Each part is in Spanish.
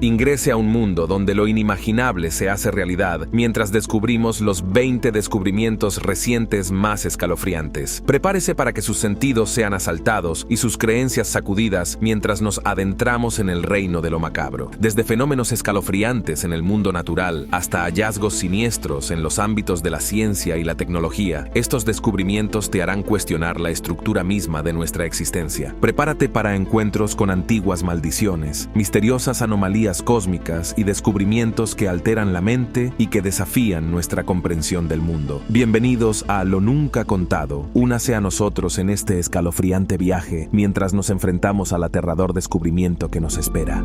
Ingrese a un mundo donde lo inimaginable se hace realidad mientras descubrimos los 20 descubrimientos recientes más escalofriantes. Prepárese para que sus sentidos sean asaltados y sus creencias sacudidas mientras nos adentramos en el reino de lo macabro. Desde fenómenos escalofriantes en el mundo natural hasta hallazgos siniestros en los ámbitos de la ciencia y la tecnología, estos descubrimientos te harán cuestionar la estructura misma de nuestra existencia. Prepárate para encuentros con antiguas maldiciones, misteriosas anomalías cósmicas y descubrimientos que alteran la mente y que desafían nuestra comprensión del mundo. Bienvenidos a Lo Nunca Contado. Únase a nosotros en este escalofriante viaje mientras nos enfrentamos al aterrador descubrimiento que nos espera.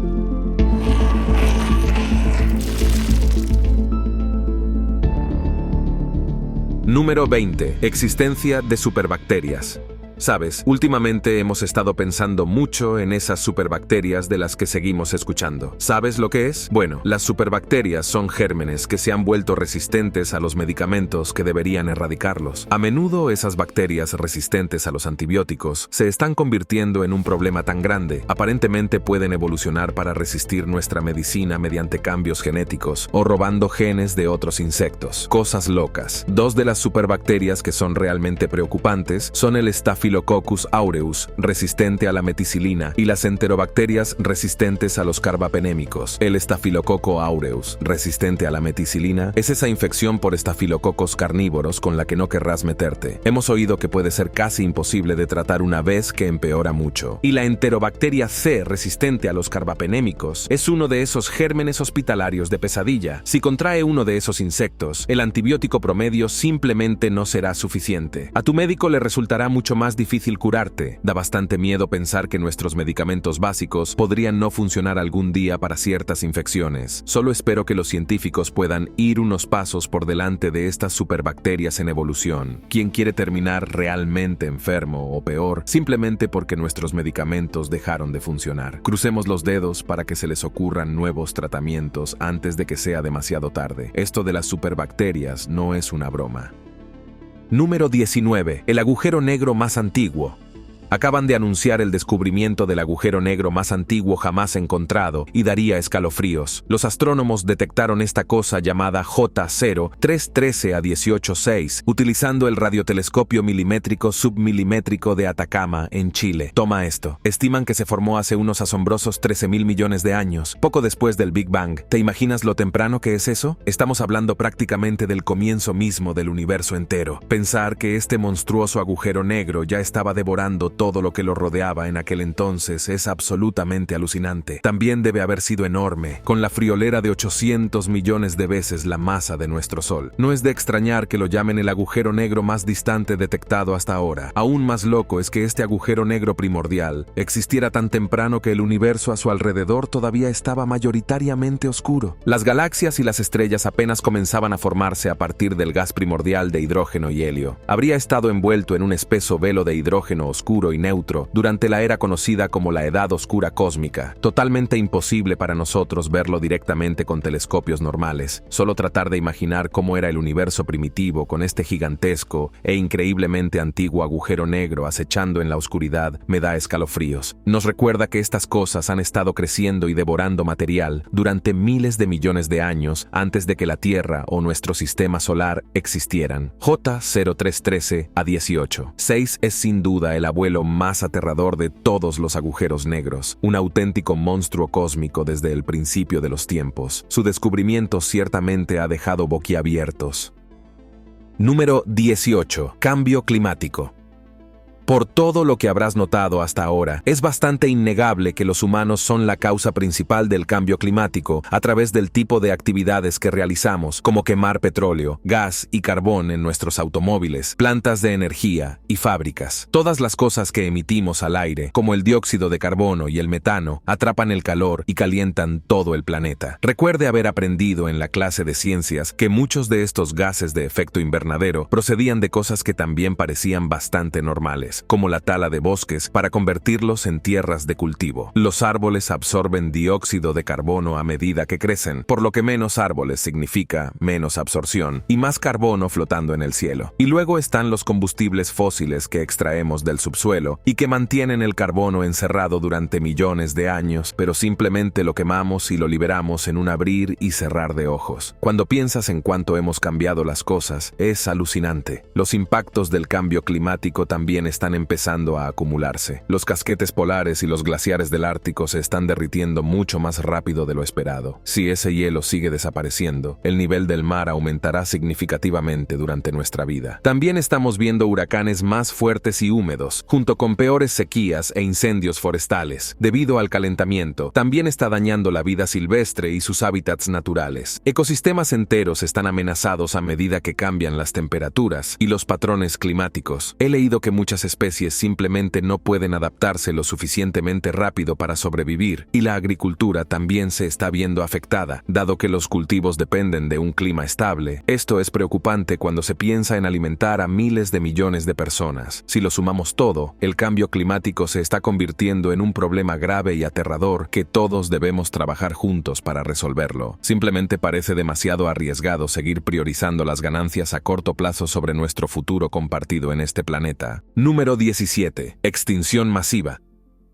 Número 20. Existencia de superbacterias. Sabes, últimamente hemos estado pensando mucho en esas superbacterias de las que seguimos escuchando. ¿Sabes lo que es? Bueno, las superbacterias son gérmenes que se han vuelto resistentes a los medicamentos que deberían erradicarlos. A menudo esas bacterias resistentes a los antibióticos se están convirtiendo en un problema tan grande. Aparentemente pueden evolucionar para resistir nuestra medicina mediante cambios genéticos o robando genes de otros insectos. Cosas locas. Dos de las superbacterias que son realmente preocupantes son el Staphylococcus aureus, resistente a la meticilina, y las enterobacterias resistentes a los carbapenémicos. El Staphylococcus aureus, resistente a la meticilina, es esa infección por estafilococos carnívoros con la que no querrás meterte. Hemos oído que puede ser casi imposible de tratar una vez que empeora mucho. Y la enterobacteria C, resistente a los carbapenémicos, es uno de esos gérmenes hospitalarios de pesadilla. Si contrae uno de esos insectos, el antibiótico promedio simplemente no será suficiente. A tu médico le resultará mucho más difícil curarte. Da bastante miedo pensar que nuestros medicamentos básicos podrían no funcionar algún día para ciertas infecciones. Solo espero que los científicos puedan ir unos pasos por delante de estas superbacterias en evolución. ¿Quién quiere terminar realmente enfermo o peor simplemente porque nuestros medicamentos dejaron de funcionar? Crucemos los dedos para que se les ocurran nuevos tratamientos antes de que sea demasiado tarde. Esto de las superbacterias no es una broma. Número 19. El agujero negro más antiguo. Acaban de anunciar el descubrimiento del agujero negro más antiguo jamás encontrado y daría escalofríos. Los astrónomos detectaron esta cosa llamada J0313A186 utilizando el radiotelescopio milimétrico submilimétrico de Atacama en Chile. Toma esto. Estiman que se formó hace unos asombrosos 13.000 millones de años, poco después del Big Bang. ¿Te imaginas lo temprano que es eso? Estamos hablando prácticamente del comienzo mismo del universo entero. Pensar que este monstruoso agujero negro ya estaba devorando todo lo que lo rodeaba en aquel entonces es absolutamente alucinante. También debe haber sido enorme, con la friolera de 800 millones de veces la masa de nuestro Sol. No es de extrañar que lo llamen el agujero negro más distante detectado hasta ahora. Aún más loco es que este agujero negro primordial existiera tan temprano que el universo a su alrededor todavía estaba mayoritariamente oscuro. Las galaxias y las estrellas apenas comenzaban a formarse a partir del gas primordial de hidrógeno y helio. Habría estado envuelto en un espeso velo de hidrógeno oscuro y neutro durante la era conocida como la Edad Oscura Cósmica. Totalmente imposible para nosotros verlo directamente con telescopios normales. Solo tratar de imaginar cómo era el universo primitivo con este gigantesco e increíblemente antiguo agujero negro acechando en la oscuridad me da escalofríos. Nos recuerda que estas cosas han estado creciendo y devorando material durante miles de millones de años antes de que la Tierra o nuestro sistema solar existieran. J0313A18. 6 es sin duda el abuelo más aterrador de todos los agujeros negros, un auténtico monstruo cósmico desde el principio de los tiempos. Su descubrimiento ciertamente ha dejado boquiabiertos. Número 18. Cambio climático. Por todo lo que habrás notado hasta ahora, es bastante innegable que los humanos son la causa principal del cambio climático a través del tipo de actividades que realizamos, como quemar petróleo, gas y carbón en nuestros automóviles, plantas de energía y fábricas. Todas las cosas que emitimos al aire, como el dióxido de carbono y el metano, atrapan el calor y calientan todo el planeta. Recuerde haber aprendido en la clase de ciencias que muchos de estos gases de efecto invernadero procedían de cosas que también parecían bastante normales. ambientales, como la tala de bosques, para convertirlos en tierras de cultivo. Los árboles absorben dióxido de carbono a medida que crecen, por lo que menos árboles significa menos absorción y más carbono flotando en el cielo. Y luego están los combustibles fósiles que extraemos del subsuelo y que mantienen el carbono encerrado durante millones de años, pero simplemente lo quemamos y lo liberamos en un abrir y cerrar de ojos. Cuando piensas en cuánto hemos cambiado las cosas, es alucinante. Los impactos del cambio climático también están empezando a acumularse. Los casquetes polares y los glaciares del Ártico se están derritiendo mucho más rápido de lo esperado. Si ese hielo sigue desapareciendo, el nivel del mar aumentará significativamente durante nuestra vida. También estamos viendo huracanes más fuertes y húmedos, junto con peores sequías e incendios forestales. Debido al calentamiento, también está dañando la vida silvestre y sus hábitats naturales. Ecosistemas enteros están amenazados a medida que cambian las temperaturas y los patrones climáticos. He leído que muchas especies simplemente no pueden adaptarse lo suficientemente rápido para sobrevivir, y la agricultura también se está viendo afectada, dado que los cultivos dependen de un clima estable. Esto es preocupante cuando se piensa en alimentar a miles de millones de personas. Si lo sumamos todo, el cambio climático se está convirtiendo en un problema grave y aterrador que todos debemos trabajar juntos para resolverlo. Simplemente parece demasiado arriesgado seguir priorizando las ganancias a corto plazo sobre nuestro futuro compartido en este planeta. Número 17. Extinción masiva.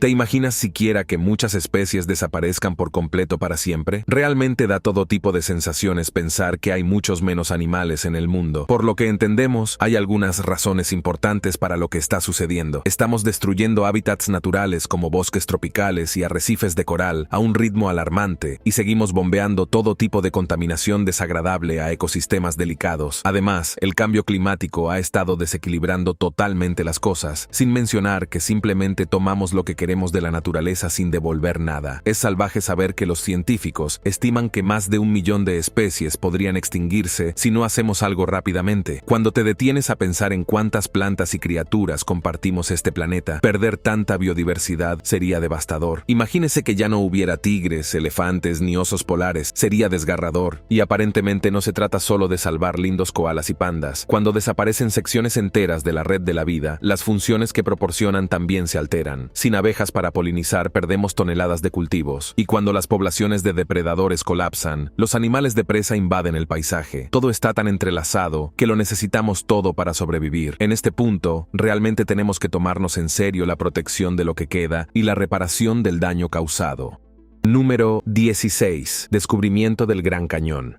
¿Te imaginas siquiera que muchas especies desaparezcan por completo para siempre? Realmente da todo tipo de sensaciones pensar que hay muchos menos animales en el mundo. Por lo que entendemos, hay algunas razones importantes para lo que está sucediendo. Estamos destruyendo hábitats naturales como bosques tropicales y arrecifes de coral a un ritmo alarmante, y seguimos bombeando todo tipo de contaminación desagradable a ecosistemas delicados. Además, el cambio climático ha estado desequilibrando totalmente las cosas, sin mencionar que simplemente tomamos lo que queremos de la naturaleza sin devolver nada. Es salvaje saber que los científicos estiman que más de 1 millón de especies podrían extinguirse si no hacemos algo rápidamente. Cuando te detienes a pensar en cuántas plantas y criaturas compartimos este planeta, perder tanta biodiversidad sería devastador. Imagínese que ya no hubiera tigres, elefantes ni osos polares. Sería desgarrador. Y aparentemente no se trata solo de salvar lindos koalas y pandas. Cuando desaparecen secciones enteras de la red de la vida, las funciones que proporcionan también se alteran. Sin abejas para polinizar, perdemos toneladas de cultivos, y cuando las poblaciones de depredadores colapsan, los animales de presa invaden el paisaje. Todo está tan entrelazado que lo necesitamos todo para sobrevivir. En este punto, realmente tenemos que tomarnos en serio la protección de lo que queda y la reparación del daño causado. Número 16. Descubrimiento del Gran Cañón.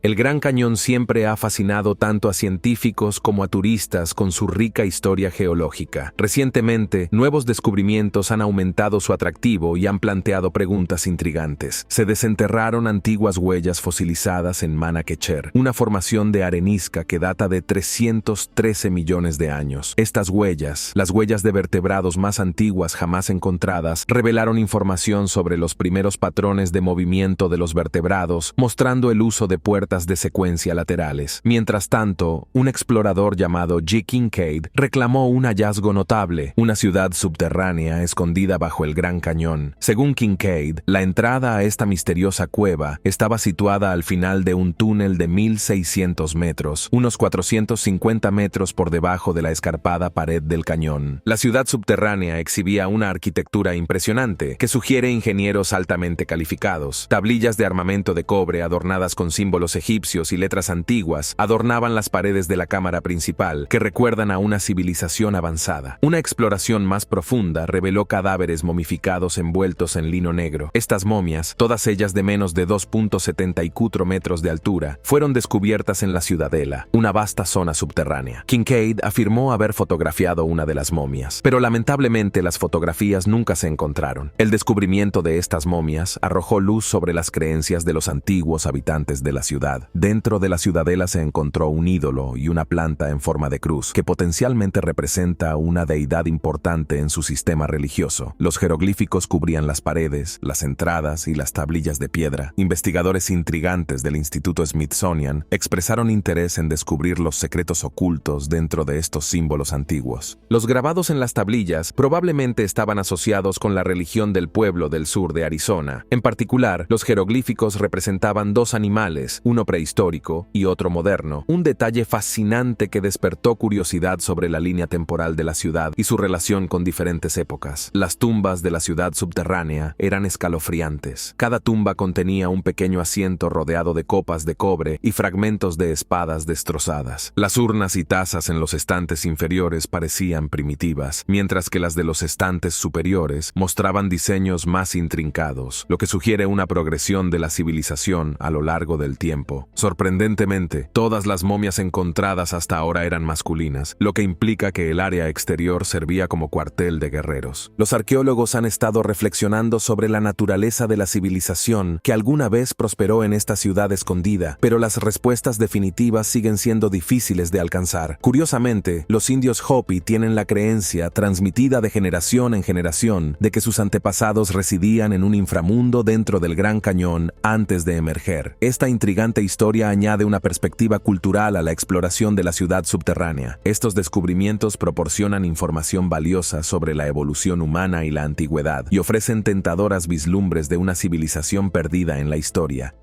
El Gran Cañón siempre ha fascinado tanto a científicos como a turistas con su rica historia geológica. Recientemente, nuevos descubrimientos han aumentado su atractivo y han planteado preguntas intrigantes. Se desenterraron antiguas huellas fosilizadas en Mana-Kecher, una formación de arenisca que data de 313 millones de años. Estas huellas, las huellas de vertebrados más antiguas jamás encontradas, revelaron información sobre los primeros patrones de movimiento de los vertebrados, mostrando el uso de puertas de secuencia laterales. Mientras tanto, un explorador llamado G. Kincaid reclamó un hallazgo notable, una ciudad subterránea escondida bajo el Gran Cañón. Según Kincaid, la entrada a esta misteriosa cueva estaba situada al final de un túnel de 1.600 metros, unos 450 metros por debajo de la escarpada pared del cañón. La ciudad subterránea exhibía una arquitectura impresionante que sugiere ingenieros altamente calificados. Tablillas de armamento de cobre adornadas con símbolos egipcios y letras antiguas adornaban las paredes de la cámara principal, que recuerdan a una civilización avanzada. Una exploración más profunda reveló cadáveres momificados envueltos en lino negro. Estas momias, todas ellas de menos de 2.74 metros de altura, fueron descubiertas en la Ciudadela, una vasta zona subterránea. Kincaid afirmó haber fotografiado una de las momias, pero lamentablemente las fotografías nunca se encontraron. El descubrimiento de estas momias arrojó luz sobre las creencias de los antiguos habitantes de la ciudad. Dentro de la ciudadela se encontró un ídolo y una planta en forma de cruz, que potencialmente representa una deidad importante en su sistema religioso. Los jeroglíficos cubrían las paredes, las entradas y las tablillas de piedra. Investigadores intrigantes del Instituto Smithsonian expresaron interés en descubrir los secretos ocultos dentro de estos símbolos antiguos. Los grabados en las tablillas probablemente estaban asociados con la religión del pueblo del sur de Arizona. En particular, los jeroglíficos representaban dos animales, uno uno prehistórico y otro moderno, un detalle fascinante que despertó curiosidad sobre la línea temporal de la ciudad y su relación con diferentes épocas. Las tumbas de la ciudad subterránea eran escalofriantes. Cada tumba contenía un pequeño asiento rodeado de copas de cobre y fragmentos de espadas destrozadas. Las urnas y tazas en los estantes inferiores parecían primitivas, mientras que las de los estantes superiores mostraban diseños más intrincados, lo que sugiere una progresión de la civilización a lo largo del tiempo. Sorprendentemente, todas las momias encontradas hasta ahora eran masculinas, lo que implica que el área exterior servía como cuartel de guerreros. Los arqueólogos han estado reflexionando sobre la naturaleza de la civilización que alguna vez prosperó en esta ciudad escondida, pero las respuestas definitivas siguen siendo difíciles de alcanzar. Curiosamente, los indios Hopi tienen la creencia, transmitida de generación en generación, de que sus antepasados residían en un inframundo dentro del Gran Cañón antes de emerger. Esta intrigante historia añade una perspectiva cultural a la exploración de la ciudad subterránea. Estos descubrimientos proporcionan información valiosa sobre la evolución humana y la antigüedad, y ofrecen tentadoras vislumbres de una civilización perdida en la historia.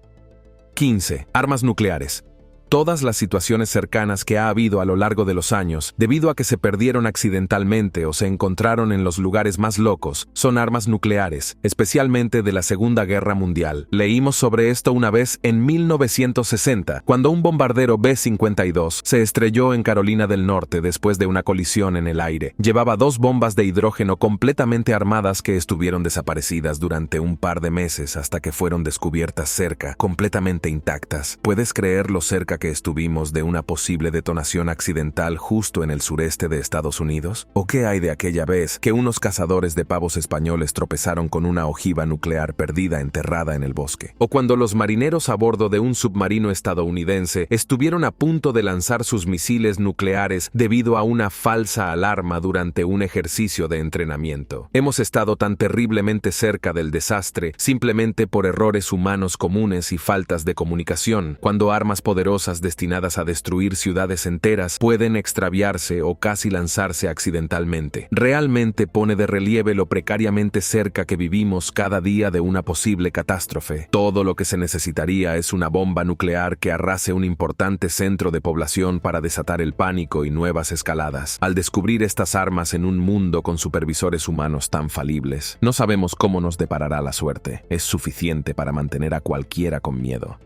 15. Armas nucleares. Todas las situaciones cercanas que ha habido a lo largo de los años, debido a que se perdieron accidentalmente o se encontraron en los lugares más locos, son armas nucleares, especialmente de la Segunda Guerra Mundial. Leímos sobre esto una vez en 1960, cuando un bombardero B-52 se estrelló en Carolina del Norte después de una colisión en el aire. Llevaba 2 bombas de hidrógeno completamente armadas que estuvieron desaparecidas durante un par de meses hasta que fueron descubiertas cerca, completamente intactas. ¿Puedes creer lo cerca que estuvimos de una posible detonación accidental justo en el sureste de Estados Unidos? ¿O qué hay de aquella vez que unos cazadores de pavos españoles tropezaron con una ojiva nuclear perdida enterrada en el bosque? ¿O cuando los marineros a bordo de un submarino estadounidense estuvieron a punto de lanzar sus misiles nucleares debido a una falsa alarma durante un ejercicio de entrenamiento? Hemos estado tan terriblemente cerca del desastre simplemente por errores humanos comunes y faltas de comunicación, cuando armas poderosas destinadas a destruir ciudades enteras pueden extraviarse o casi lanzarse accidentalmente. Realmente pone de relieve lo precariamente cerca que vivimos cada día de una posible catástrofe. Todo lo que se necesitaría es una bomba nuclear que arrase un importante centro de población para desatar el pánico y nuevas escaladas. Al descubrir estas armas en un mundo con supervisores humanos tan falibles, no sabemos cómo nos deparará la suerte. Es suficiente para mantener a cualquiera con miedo.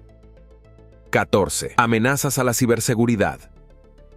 14. Amenazas a la ciberseguridad.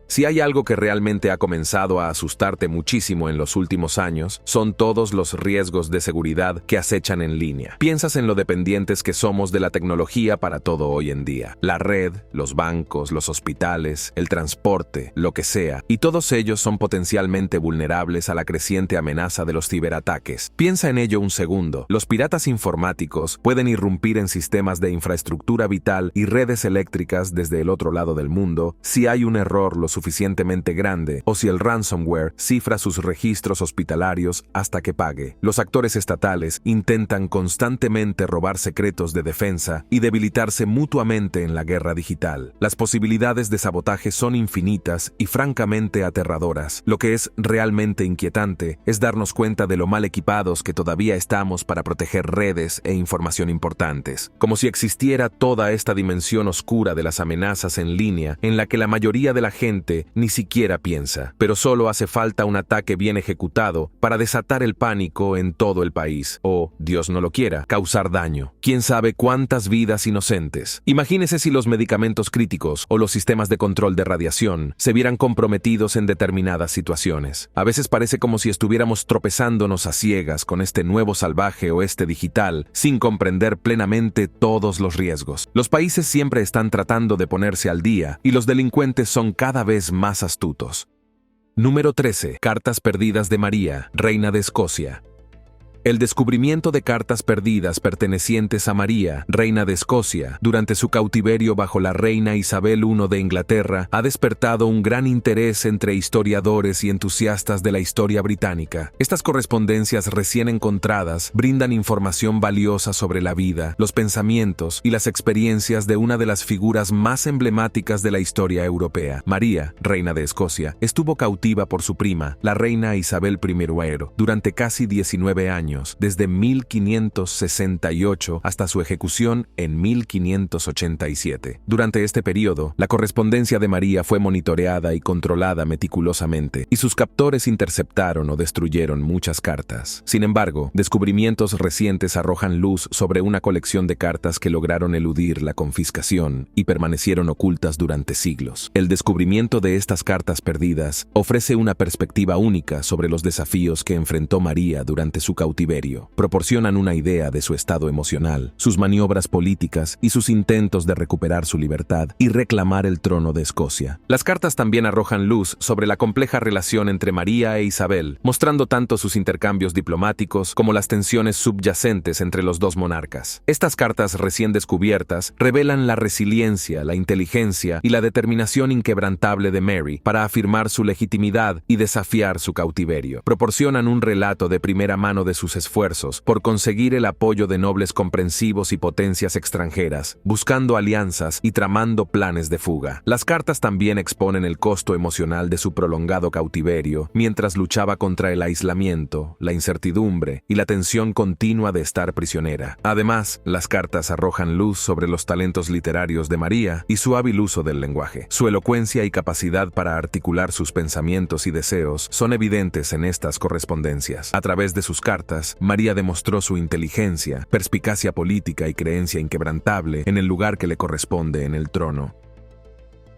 Si hay algo que realmente ha comenzado a asustarte muchísimo en los últimos años, son todos los riesgos de seguridad que acechan en línea. Piensas en lo dependientes que somos de la tecnología para todo hoy en día. La red, los bancos, los hospitales, el transporte, lo que sea, y todos ellos son potencialmente vulnerables a la creciente amenaza de los ciberataques. Piensa en ello un segundo. Los piratas informáticos pueden irrumpir en sistemas de infraestructura vital y redes eléctricas desde el otro lado del mundo si hay un error lo suficientemente grande o si el ransomware cifra sus registros hospitalarios hasta que pague. Los actores estatales intentan constantemente robar secretos de defensa y debilitarse mutuamente en la guerra digital. Las posibilidades de sabotaje son infinitas y francamente aterradoras. Lo que es realmente inquietante es darnos cuenta de lo mal equipados que todavía estamos para proteger redes e información importantes. Como si existiera toda esta dimensión oscura de las amenazas en línea en la que la mayoría de la gente ni siquiera piensa, pero solo hace falta un ataque bien ejecutado para desatar el pánico en todo el país o, Dios no lo quiera, causar daño. ¿Quién sabe cuántas vidas inocentes? Imagínese si los medicamentos críticos o los sistemas de control de radiación se vieran comprometidos en determinadas situaciones. A veces parece como si estuviéramos tropezándonos a ciegas con este nuevo salvaje oeste digital sin comprender plenamente todos los riesgos. Los países siempre están tratando de ponerse al día y los delincuentes son cada vez más astutos. Número 13. Cartas perdidas de María, reina de Escocia. El descubrimiento de cartas perdidas pertenecientes a María, reina de Escocia, durante su cautiverio bajo la reina Isabel I de Inglaterra, ha despertado un gran interés entre historiadores y entusiastas de la historia británica. Estas correspondencias recién encontradas brindan información valiosa sobre la vida, los pensamientos y las experiencias de una de las figuras más emblemáticas de la historia europea. María, reina de Escocia, estuvo cautiva por su prima, la reina Isabel I, durante casi 19 años. años, desde 1568 hasta su ejecución en 1587. Durante este periodo, la correspondencia de María fue monitoreada y controlada meticulosamente, y sus captores interceptaron o destruyeron muchas cartas. Sin embargo, descubrimientos recientes arrojan luz sobre una colección de cartas que lograron eludir la confiscación y permanecieron ocultas durante siglos. El descubrimiento de estas cartas perdidas ofrece una perspectiva única sobre los desafíos que enfrentó María durante su cautiverio. Proporcionan una idea de su estado emocional, sus maniobras políticas y sus intentos de recuperar su libertad y reclamar el trono de Escocia. Las cartas también arrojan luz sobre la compleja relación entre María e Isabel, mostrando tanto sus intercambios diplomáticos como las tensiones subyacentes entre los dos monarcas. Estas cartas recién descubiertas revelan la resiliencia, la inteligencia y la determinación inquebrantable de Mary para afirmar su legitimidad y desafiar su cautiverio. Proporcionan un relato de primera mano de sus esfuerzos por conseguir el apoyo de nobles comprensivos y potencias extranjeras, buscando alianzas y tramando planes de fuga. Las cartas también exponen el costo emocional de su prolongado cautiverio, mientras luchaba contra el aislamiento, la incertidumbre y la tensión continua de estar prisionera. Además, las cartas arrojan luz sobre los talentos literarios de María y su hábil uso del lenguaje. Su elocuencia y capacidad para articular sus pensamientos y deseos son evidentes en estas correspondencias. A través de sus cartas, María demostró su inteligencia, perspicacia política y creencia inquebrantable en el lugar que le corresponde en el trono.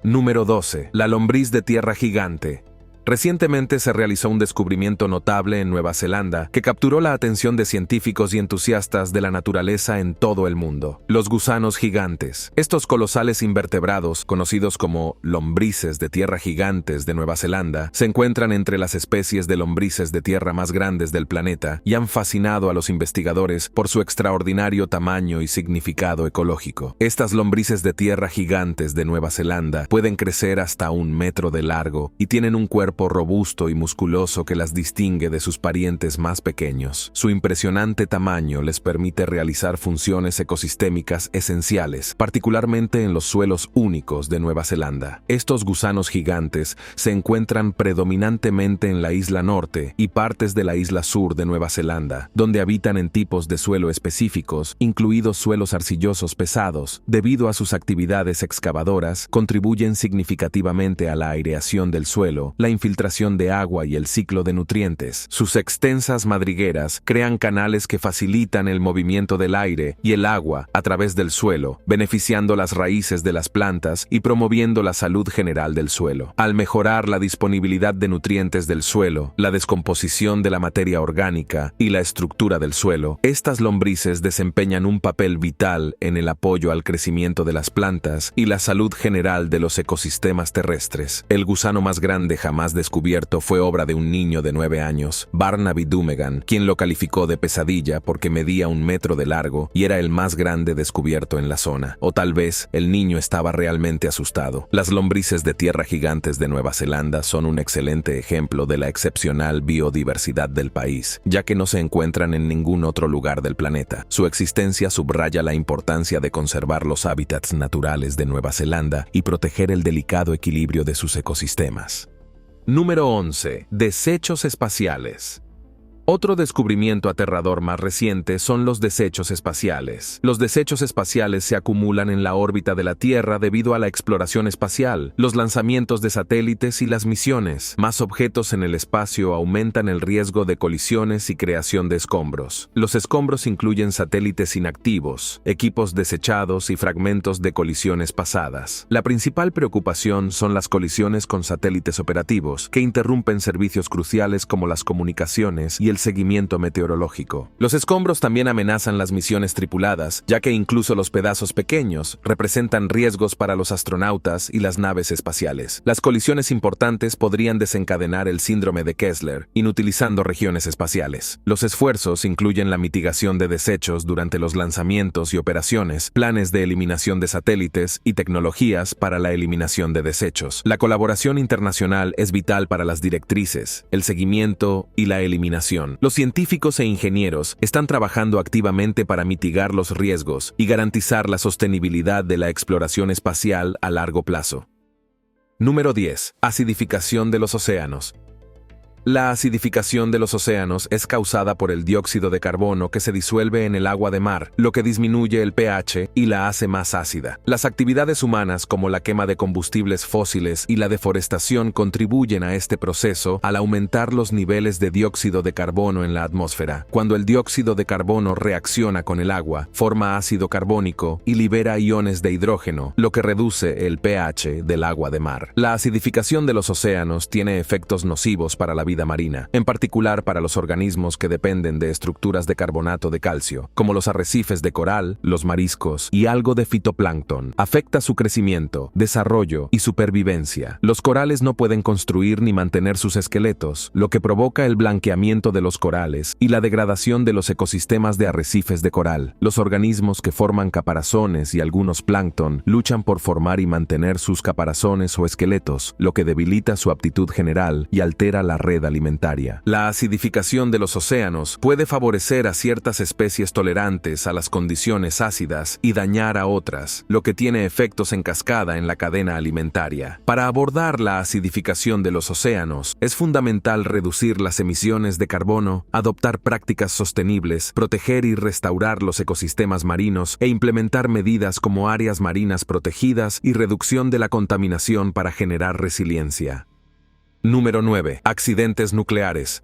Número 12. La lombriz de tierra gigante. Recientemente se realizó un descubrimiento notable en Nueva Zelanda que capturó la atención de científicos y entusiastas de la naturaleza en todo el mundo. Los gusanos gigantes. Estos colosales invertebrados, conocidos como lombrices de tierra gigantes de Nueva Zelanda, se encuentran entre las especies de lombrices de tierra más grandes del planeta y han fascinado a los investigadores por su extraordinario tamaño y significado ecológico. Estas lombrices de tierra gigantes de Nueva Zelanda pueden crecer hasta 1 metro de largo y tienen un cuerpo robusto y musculoso que las distingue de sus parientes más pequeños. Su impresionante tamaño les permite realizar funciones ecosistémicas esenciales, particularmente en los suelos únicos de Nueva Zelanda. Estos gusanos gigantes se encuentran predominantemente en la isla norte y partes de la isla sur de Nueva Zelanda, donde habitan en tipos de suelo específicos, incluidos suelos arcillosos pesados. Debido a sus actividades excavadoras, contribuyen significativamente a la aireación del suelo, la infiltración de agua y el ciclo de nutrientes. Sus extensas madrigueras crean canales que facilitan el movimiento del aire y el agua a través del suelo, beneficiando las raíces de las plantas y promoviendo la salud general del suelo. Al mejorar la disponibilidad de nutrientes del suelo, la descomposición de la materia orgánica y la estructura del suelo, estas lombrices desempeñan un papel vital en el apoyo al crecimiento de las plantas y la salud general de los ecosistemas terrestres. El gusano más grande jamás descubierto fue obra de un niño de 9 años, Barnaby Dummegan, quien lo calificó de pesadilla porque medía 1 metro de largo y era el más grande descubierto en la zona. O tal vez el niño estaba realmente asustado. Las lombrices de tierra gigantes de Nueva Zelanda son un excelente ejemplo de la excepcional biodiversidad del país, ya que no se encuentran en ningún otro lugar del planeta. Su existencia subraya la importancia de conservar los hábitats naturales de Nueva Zelanda y proteger el delicado equilibrio de sus ecosistemas. Número 11. Desechos espaciales. Otro descubrimiento aterrador más reciente son los desechos espaciales. Los desechos espaciales se acumulan en la órbita de la Tierra debido a la exploración espacial, los lanzamientos de satélites y las misiones. Más objetos en el espacio aumentan el riesgo de colisiones y creación de escombros. Los escombros incluyen satélites inactivos, equipos desechados y fragmentos de colisiones pasadas. La principal preocupación son las colisiones con satélites operativos, que interrumpen servicios cruciales como las comunicaciones y el seguimiento meteorológico. Los escombros también amenazan las misiones tripuladas, ya que incluso los pedazos pequeños representan riesgos para los astronautas y las naves espaciales. Las colisiones importantes podrían desencadenar el síndrome de Kessler, inutilizando regiones espaciales. Los esfuerzos incluyen la mitigación de desechos durante los lanzamientos y operaciones, planes de eliminación de satélites y tecnologías para la eliminación de desechos. La colaboración internacional es vital para las directrices, el seguimiento y la eliminación. Los científicos e ingenieros están trabajando activamente para mitigar los riesgos y garantizar la sostenibilidad de la exploración espacial a largo plazo. Número 10. Acidificación de los océanos. La acidificación de los océanos es causada por el dióxido de carbono que se disuelve en el agua de mar, lo que disminuye el pH y la hace más ácida. Las actividades humanas como la quema de combustibles fósiles y la deforestación contribuyen a este proceso al aumentar los niveles de dióxido de carbono en la atmósfera. Cuando el dióxido de carbono reacciona con el agua, forma ácido carbónico y libera iones de hidrógeno, lo que reduce el pH del agua de mar. La acidificación de los océanos tiene efectos nocivos para la vida marina, en particular para los organismos que dependen de estructuras de carbonato de calcio, como los arrecifes de coral, los mariscos y algo de fitoplancton. Afecta su crecimiento, desarrollo y supervivencia. Los corales no pueden construir ni mantener sus esqueletos, lo que provoca el blanqueamiento de los corales y la degradación de los ecosistemas de arrecifes de coral. Los organismos que forman caparazones y algunos plancton luchan por formar y mantener sus caparazones o esqueletos, lo que debilita su aptitud general y altera la red alimentaria. La acidificación de los océanos puede favorecer a ciertas especies tolerantes a las condiciones ácidas y dañar a otras, lo que tiene efectos en cascada en la cadena alimentaria. Para abordar la acidificación de los océanos, es fundamental reducir las emisiones de carbono, adoptar prácticas sostenibles, proteger y restaurar los ecosistemas marinos e implementar medidas como áreas marinas protegidas y reducción de la contaminación para generar resiliencia. Número 9. Accidentes nucleares.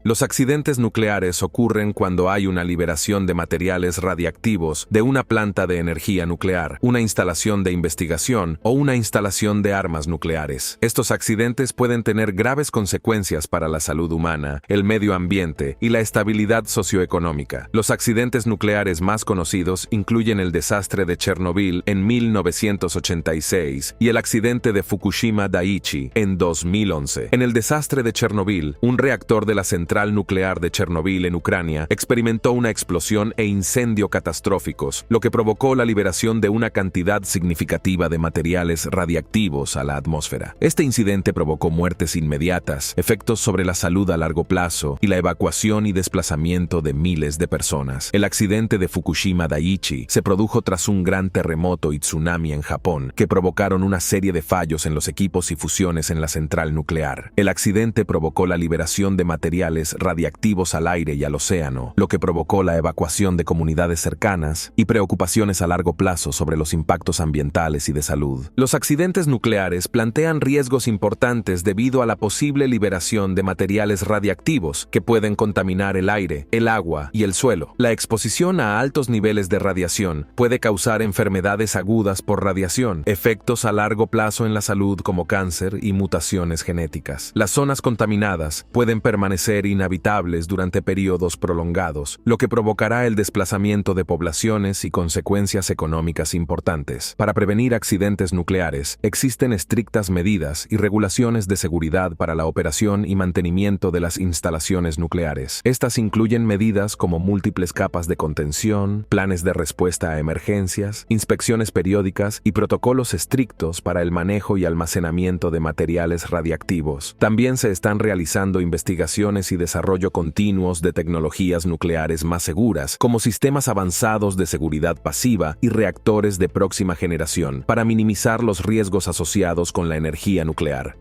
Los accidentes nucleares ocurren cuando hay una liberación de materiales radiactivos de una planta de energía nuclear, una instalación de investigación o una instalación de armas nucleares. Estos accidentes pueden tener graves consecuencias para la salud humana, el medio ambiente y la estabilidad socioeconómica. Los accidentes nucleares más conocidos incluyen el desastre de Chernobyl en 1986 y el accidente de Fukushima Daiichi en 2011. En el desastre de Chernobyl, un reactor de la central nuclear de Chernobyl en Ucrania experimentó una explosión e incendio catastróficos, lo que provocó la liberación de una cantidad significativa de materiales radiactivos a la atmósfera. Este incidente provocó muertes inmediatas, efectos sobre la salud a largo plazo y la evacuación y desplazamiento de miles de personas. El accidente de Fukushima Daiichi se produjo tras un gran terremoto y tsunami en Japón, que provocaron una serie de fallos en los equipos y fusiones en la central nuclear. El accidente provocó la liberación de materiales radiactivos al aire y al océano, lo que provocó la evacuación de comunidades cercanas y preocupaciones a largo plazo sobre los impactos ambientales y de salud. Los accidentes nucleares plantean riesgos importantes debido a la posible liberación de materiales radiactivos que pueden contaminar el aire, el agua y el suelo. La exposición a altos niveles de radiación puede causar enfermedades agudas por radiación, efectos a largo plazo en la salud como cáncer y mutaciones genéticas. Las zonas contaminadas pueden permanecer inhabitables durante periodos prolongados, lo que provocará el desplazamiento de poblaciones y consecuencias económicas importantes. Para prevenir accidentes nucleares, existen estrictas medidas y regulaciones de seguridad para la operación y mantenimiento de las instalaciones nucleares. Estas incluyen medidas como múltiples capas de contención, planes de respuesta a emergencias, inspecciones periódicas y protocolos estrictos para el manejo y almacenamiento de materiales radiactivos. También se están realizando investigaciones y desarrollo continuos de tecnologías nucleares más seguras, como sistemas avanzados de seguridad pasiva y reactores de próxima generación, para minimizar los riesgos asociados con la energía nuclear.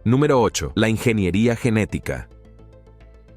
Número 8. La ingeniería genética.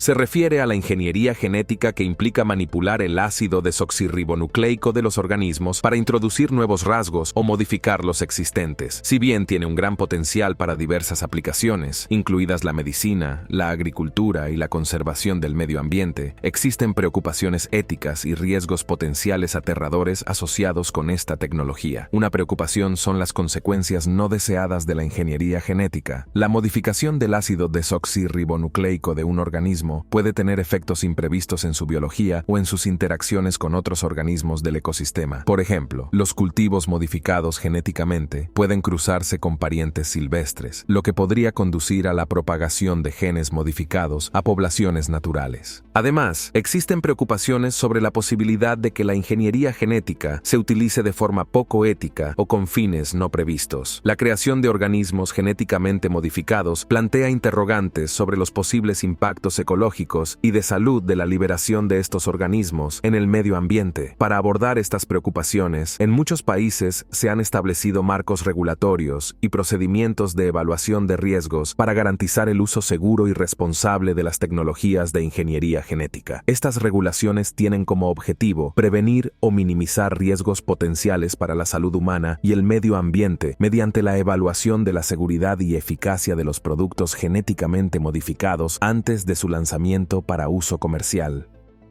Se refiere a la ingeniería genética que implica manipular el ácido desoxirribonucleico de los organismos para introducir nuevos rasgos o modificar los existentes. Si bien tiene un gran potencial para diversas aplicaciones, incluidas la medicina, la agricultura y la conservación del medio ambiente, existen preocupaciones éticas y riesgos potenciales aterradores asociados con esta tecnología. Una preocupación son las consecuencias no deseadas de la ingeniería genética. La modificación del ácido desoxirribonucleico de un organismo puede tener efectos imprevistos en su biología o en sus interacciones con otros organismos del ecosistema. Por ejemplo, los cultivos modificados genéticamente pueden cruzarse con parientes silvestres, lo que podría conducir a la propagación de genes modificados a poblaciones naturales. Además, existen preocupaciones sobre la posibilidad de que la ingeniería genética se utilice de forma poco ética o con fines no previstos. La creación de organismos genéticamente modificados plantea interrogantes sobre los posibles impactos ecológicos biológicos y de salud de la liberación de estos organismos en el medio ambiente. Para abordar estas preocupaciones, en muchos países se han establecido marcos regulatorios y procedimientos de evaluación de riesgos para garantizar el uso seguro y responsable de las tecnologías de ingeniería genética. Estas regulaciones tienen como objetivo prevenir o minimizar riesgos potenciales para la salud humana y el medio ambiente mediante la evaluación de la seguridad y eficacia de los productos genéticamente modificados antes de su lanzamiento para uso comercial.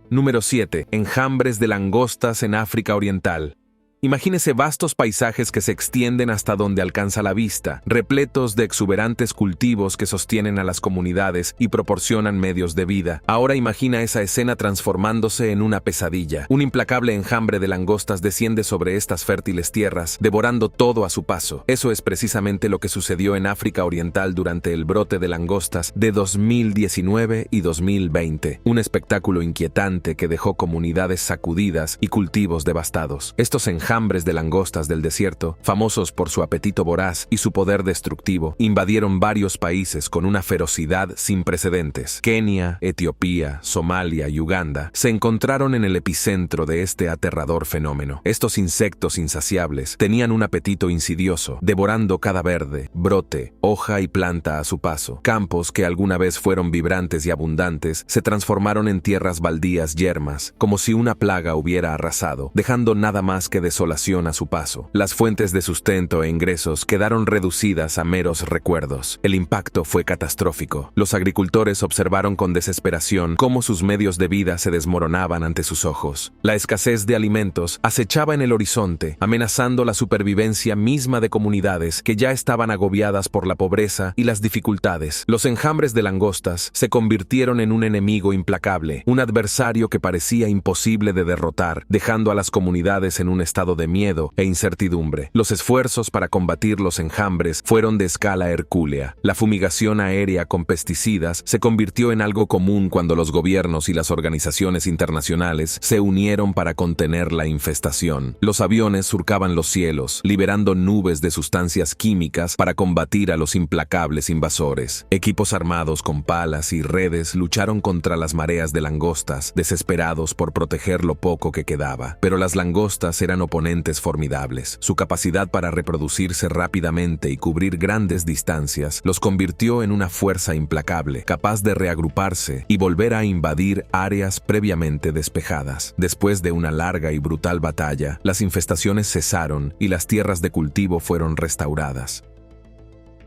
Número 7. Enjambres de langostas en África Oriental. Imagínese vastos paisajes que se extienden hasta donde alcanza la vista, repletos de exuberantes cultivos que sostienen a las comunidades y proporcionan medios de vida. Ahora imagina esa escena transformándose en una pesadilla. Un implacable enjambre de langostas desciende sobre estas fértiles tierras, devorando todo a su paso. Eso es precisamente lo que sucedió en África Oriental durante el brote de langostas de 2019 y 2020. Un espectáculo inquietante que dejó comunidades sacudidas y cultivos devastados. Estos enjambres de langostas del desierto, famosos por su apetito voraz y su poder destructivo, invadieron varios países con una ferocidad sin precedentes. Kenia, Etiopía, Somalia y Uganda se encontraron en el epicentro de este aterrador fenómeno. Estos insectos insaciables tenían un apetito insidioso, devorando cada verde, brote, hoja y planta a su paso. Campos que alguna vez fueron vibrantes y abundantes se transformaron en tierras baldías yermas, como si una plaga hubiera arrasado, dejando nada más que desolación a su paso. Las fuentes de sustento e ingresos quedaron reducidas a meros recuerdos. El impacto fue catastrófico. Los agricultores observaron con desesperación cómo sus medios de vida se desmoronaban ante sus ojos. La escasez de alimentos acechaba en el horizonte, amenazando la supervivencia misma de comunidades que ya estaban agobiadas por la pobreza y las dificultades. Los enjambres de langostas se convirtieron en un enemigo implacable, un adversario que parecía imposible de derrotar, dejando a las comunidades en un estado de miedo e incertidumbre. Los esfuerzos para combatir los enjambres fueron de escala hercúlea. La fumigación aérea con pesticidas se convirtió en algo común cuando los gobiernos y las organizaciones internacionales se unieron para contener la infestación. Los aviones surcaban los cielos, liberando nubes de sustancias químicas para combatir a los implacables invasores. Equipos armados con palas y redes lucharon contra las mareas de langostas, desesperados por proteger lo poco que quedaba. Pero las langostas eran oponentes formidables. Su capacidad para reproducirse rápidamente y cubrir grandes distancias los convirtió en una fuerza implacable, capaz de reagruparse y volver a invadir áreas previamente despejadas. Después de una larga y brutal batalla, las infestaciones cesaron y las tierras de cultivo fueron restauradas.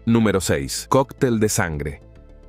Número 6. Cóctel de sangre.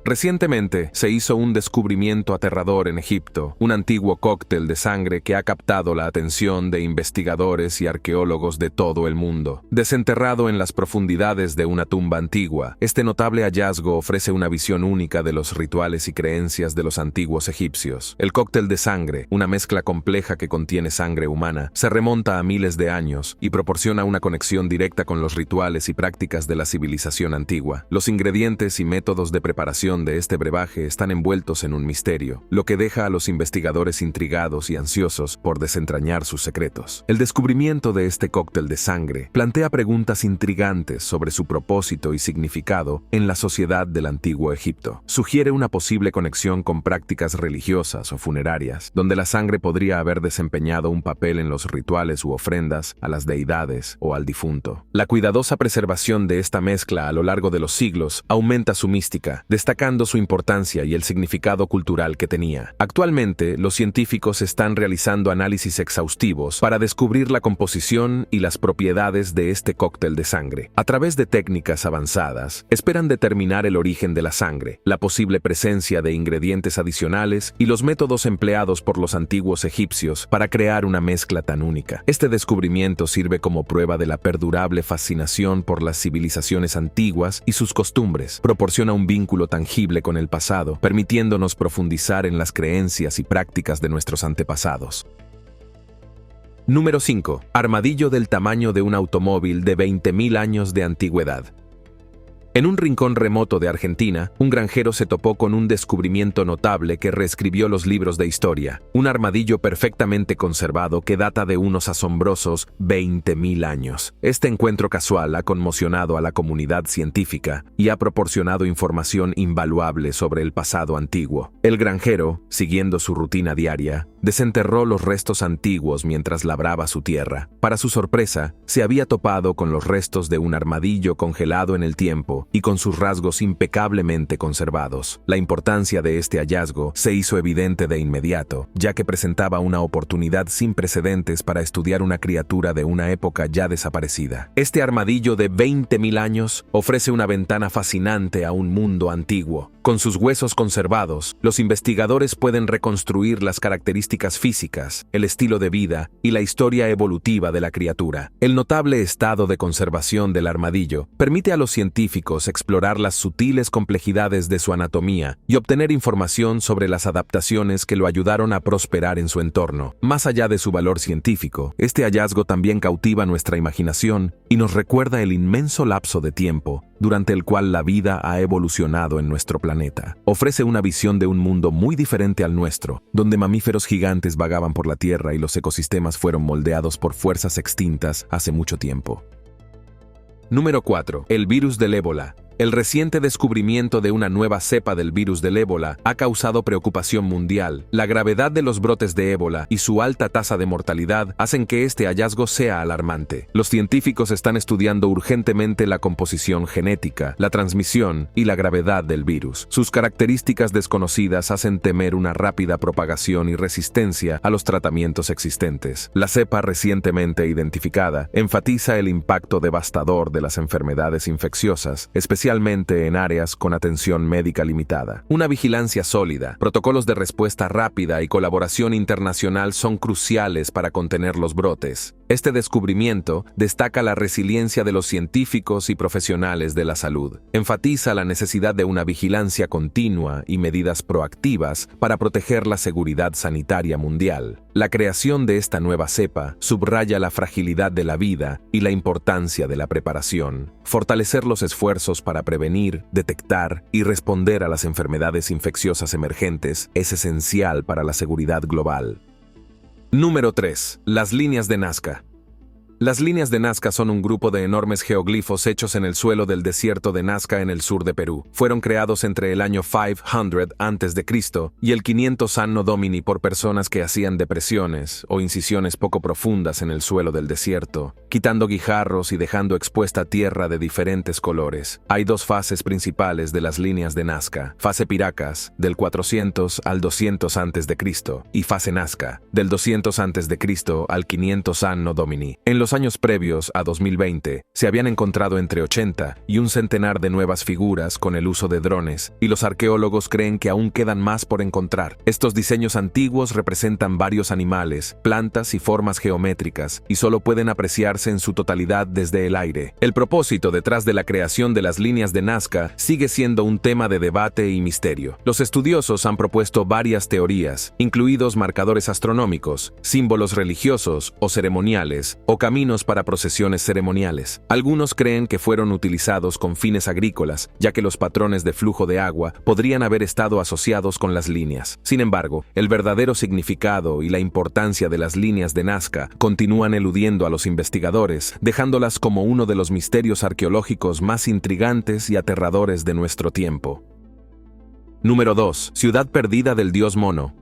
Recientemente se hizo un descubrimiento aterrador en Egipto, un antiguo cóctel de sangre que ha captado la atención de investigadores y arqueólogos de todo el mundo. Desenterrado en las profundidades de una tumba antigua, este notable hallazgo ofrece una visión única de los rituales y creencias de los antiguos egipcios. El cóctel de sangre, una mezcla compleja que contiene sangre humana, se remonta a miles de años y proporciona una conexión directa con los rituales y prácticas de la civilización antigua. Los ingredientes y métodos de preparación de este brebaje están envueltos en un misterio, lo que deja a los investigadores intrigados y ansiosos por desentrañar sus secretos. El descubrimiento de este cóctel de sangre plantea preguntas intrigantes sobre su propósito y significado en la sociedad del antiguo Egipto. Sugiere una posible conexión con prácticas religiosas o funerarias, donde la sangre podría haber desempeñado un papel en los rituales u ofrendas a las deidades o al difunto. La cuidadosa preservación de esta mezcla a lo largo de los siglos aumenta su mística, destacando su importancia y el significado cultural que tenía. Actualmente, los científicos están realizando análisis exhaustivos para descubrir la composición y las propiedades de este cóctel de sangre. A través de técnicas avanzadas, esperan determinar el origen de la sangre, la posible presencia de ingredientes adicionales y los métodos empleados por los antiguos egipcios para crear una mezcla tan única. Este descubrimiento sirve como prueba de la perdurable fascinación por las civilizaciones antiguas y sus costumbres. Proporciona un vínculo tangible con el pasado, permitiéndonos profundizar en las creencias y prácticas de nuestros antepasados. Número 5. Armadillo del tamaño de un automóvil de 20.000 años de antigüedad. En un rincón remoto de Argentina, un granjero se topó con un descubrimiento notable que reescribió los libros de historia: un armadillo perfectamente conservado que data de unos asombrosos 20.000 años. Este encuentro casual ha conmocionado a la comunidad científica y ha proporcionado información invaluable sobre el pasado antiguo. El granjero, siguiendo su rutina diaria, desenterró los restos antiguos mientras labraba su tierra. Para su sorpresa, se había topado con los restos de un armadillo congelado en el tiempo y con sus rasgos impecablemente conservados. La importancia de este hallazgo se hizo evidente de inmediato, ya que presentaba una oportunidad sin precedentes para estudiar una criatura de una época ya desaparecida. Este armadillo de 20.000 años ofrece una ventana fascinante a un mundo antiguo. Con sus huesos conservados, los investigadores pueden reconstruir las características físicas, el estilo de vida y la historia evolutiva de la criatura. El notable estado de conservación del armadillo permite a los científicos explorar las sutiles complejidades de su anatomía y obtener información sobre las adaptaciones que lo ayudaron a prosperar en su entorno. Más allá de su valor científico, este hallazgo también cautiva nuestra imaginación y nos recuerda el inmenso lapso de tiempo durante el cual la vida ha evolucionado en nuestro planeta. Ofrece una visión de un mundo muy diferente al nuestro, donde mamíferos gigantes vagaban por la Tierra y los ecosistemas fueron moldeados por fuerzas extintas hace mucho tiempo. Número 4. El virus del ébola. El reciente descubrimiento de una nueva cepa del virus del ébola ha causado preocupación mundial. La gravedad de los brotes de ébola y su alta tasa de mortalidad hacen que este hallazgo sea alarmante. Los científicos están estudiando urgentemente la composición genética, la transmisión y la gravedad del virus. Sus características desconocidas hacen temer una rápida propagación y resistencia a los tratamientos existentes. La cepa recientemente identificada enfatiza el impacto devastador de las enfermedades infecciosas, especialmente en áreas con atención médica limitada. Una vigilancia sólida, protocolos de respuesta rápida y colaboración internacional son cruciales para contener los brotes. Este descubrimiento destaca la resiliencia de los científicos y profesionales de la salud. Enfatiza la necesidad de una vigilancia continua y medidas proactivas para proteger la seguridad sanitaria mundial. La creación de esta nueva cepa subraya la fragilidad de la vida y la importancia de la preparación. Fortalecer los esfuerzos para prevenir, detectar y responder a las enfermedades infecciosas emergentes es esencial para la seguridad global. Número 3. Las líneas de Nazca. Las líneas de Nazca son un grupo de enormes geoglifos hechos en el suelo del desierto de Nazca en el sur de Perú. Fueron creados entre el año 500 a.C. y el 500 Anno Domini por personas que hacían depresiones o incisiones poco profundas en el suelo del desierto, quitando guijarros y dejando expuesta tierra de diferentes colores. Hay dos fases principales de las líneas de Nazca: fase Piracas, del 400 al 200 a.C., y fase Nazca, del 200 a.C. al 500 Anno Domini. En los años previos a 2020, se habían encontrado entre 80 y un centenar de nuevas figuras con el uso de drones, y los arqueólogos creen que aún quedan más por encontrar. Estos diseños antiguos representan varios animales, plantas y formas geométricas, y solo pueden apreciarse en su totalidad desde el aire. El propósito detrás de la creación de las líneas de Nazca sigue siendo un tema de debate y misterio. Los estudiosos han propuesto varias teorías, incluidos marcadores astronómicos, símbolos religiosos o ceremoniales, o caminos para procesiones ceremoniales. Algunos creen que fueron utilizados con fines agrícolas, ya que los patrones de flujo de agua podrían haber estado asociados con las líneas. Sin embargo, el verdadero significado y la importancia de las líneas de Nazca continúan eludiendo a los investigadores, dejándolas como uno de los misterios arqueológicos más intrigantes y aterradores de nuestro tiempo. Número 2. Ciudad perdida del dios Mono.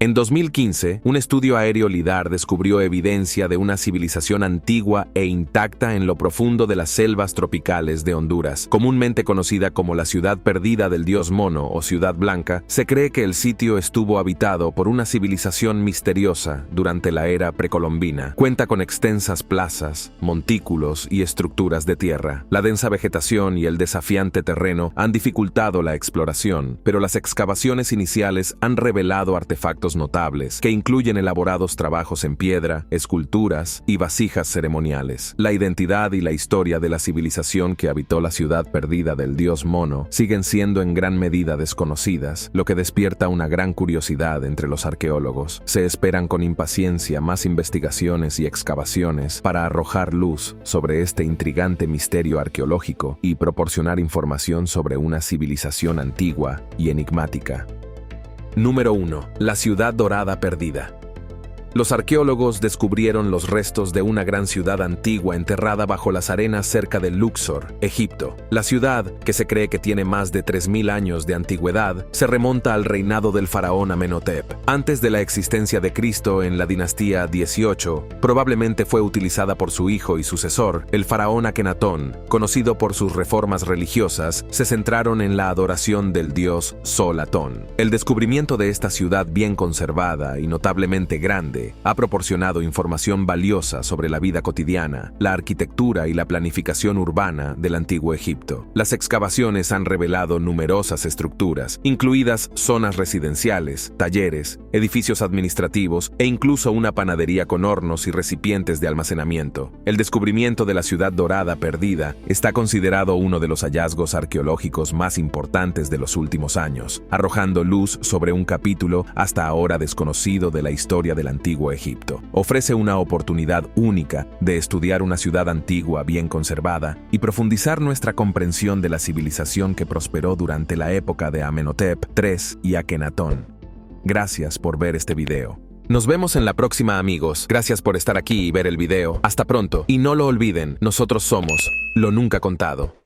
En 2015, un estudio aéreo LIDAR descubrió evidencia de una civilización antigua e intacta en lo profundo de las selvas tropicales de Honduras. Comúnmente conocida como la ciudad perdida del dios Mono o Ciudad Blanca, se cree que el sitio estuvo habitado por una civilización misteriosa durante la era precolombina. Cuenta con extensas plazas, montículos y estructuras de tierra. La densa vegetación y el desafiante terreno han dificultado la exploración, pero las excavaciones iniciales han revelado artefactos aspectos notables, que incluyen elaborados trabajos en piedra, esculturas y vasijas ceremoniales. La identidad y la historia de la civilización que habitó la ciudad perdida del dios Mono siguen siendo en gran medida desconocidas, lo que despierta una gran curiosidad entre los arqueólogos. Se esperan con impaciencia más investigaciones y excavaciones para arrojar luz sobre este intrigante misterio arqueológico y proporcionar información sobre una civilización antigua y enigmática. Número 1. La ciudad dorada perdida. Los arqueólogos descubrieron los restos de una gran ciudad antigua enterrada bajo las arenas cerca de Luxor, Egipto. La ciudad, que se cree que tiene más de 3000 años de antigüedad, se remonta al reinado del faraón Amenhotep. Antes de la existencia de Cristo en la dinastía 18, probablemente fue utilizada por su hijo y sucesor, el faraón Akenatón. Conocido por sus reformas religiosas, se centraron en la adoración del dios Sol Atón. El descubrimiento de esta ciudad bien conservada y notablemente grande ha proporcionado información valiosa sobre la vida cotidiana, la arquitectura y la planificación urbana del antiguo Egipto. Las excavaciones han revelado numerosas estructuras, incluidas zonas residenciales, talleres, edificios administrativos e incluso una panadería con hornos y recipientes de almacenamiento. El descubrimiento de la ciudad dorada perdida está considerado uno de los hallazgos arqueológicos más importantes de los últimos años, arrojando luz sobre un capítulo hasta ahora desconocido de la historia del antiguo Egipto. Ofrece una oportunidad única de estudiar una ciudad antigua bien conservada y profundizar nuestra comprensión de la civilización que prosperó durante la época de Amenhotep III y Akenatón. Gracias por ver este video. Nos vemos en la próxima, amigos. Gracias por estar aquí y ver el video. Hasta pronto. Y no lo olviden, nosotros somos Lo Nunca Contado.